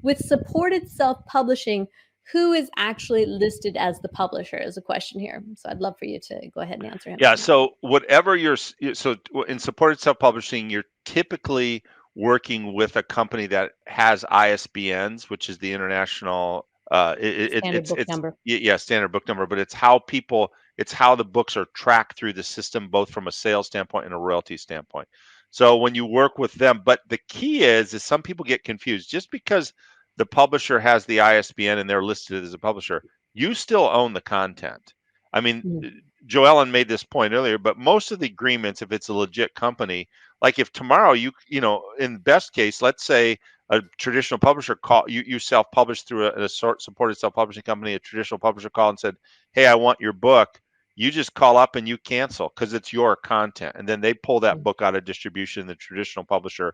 with supported self-publishing, who is actually listed as the publisher is a question here. So I'd love for you to go ahead and answer him Yeah, on that. so whatever in supported self-publishing, you're typically working with a company that has ISBNs, which is the international Standard book it's number. yeah, standard book number, but it's how the books are tracked through the system, both from a sales standpoint and a royalty standpoint. So when you work with them, but the key is some people get confused. Just because the publisher has the ISBN and they're listed as a publisher, you still own the content. I mean, Mm, Joellen made this point earlier, but most of the agreements, if it's a legit company, like if tomorrow in best case, let's say a traditional publisher you self-publish through a supported self-publishing company, a traditional publisher called and said, "Hey, I want your book." You just call up and you cancel because it's your content, and then they pull that mm, book out of distribution. The traditional publisher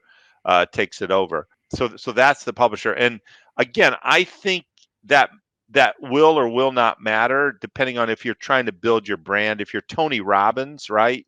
takes it over. So that's the publisher. And again, I think that that will or will not matter depending on if you're trying to build your brand. If you're Tony Robbins, right,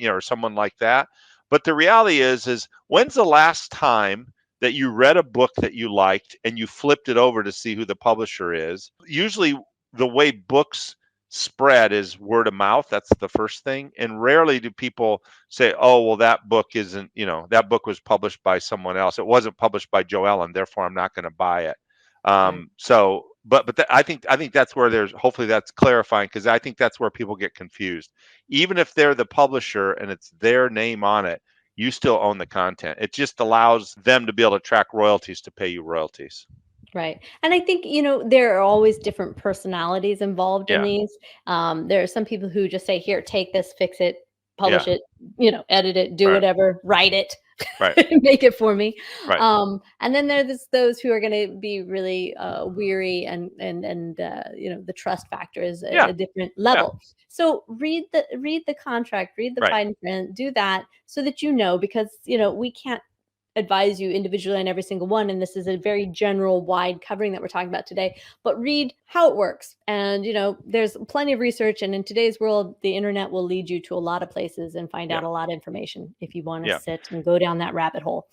or someone like that. But the reality is when's the last time that you read a book that you liked and you flipped it over to see who the publisher is? Usually the way books spread is word of mouth. That's the first thing. And rarely do people say, "Oh, well, that book isn't, that book was published by someone else. It wasn't published by Joellen, therefore I'm not going to buy it." right. I think that's where hopefully that's clarifying, because I think that's where people get confused. Even if they're the publisher and it's their name on it, you still own the content. It just allows them to be able to track royalties to pay you royalties. Right. And I think, there are always different personalities involved in Yeah, these. There are some people who just say, here, take this, fix it, publish yeah, it, edit it, do right, whatever, write it, right, make it for me. right. And then there's those who are going to be really weary and the trust factor is Yeah, a different yeah, level. So read the contract, read the right. fine print, do that so that because we can't advise you individually on every single one, and this is a very general wide covering that we're talking about today, but read how it works. And there's plenty of research, and in today's world the internet will lead you to a lot of places and find out Yeah, a lot of information if you want to yeah. sit and go down that rabbit hole.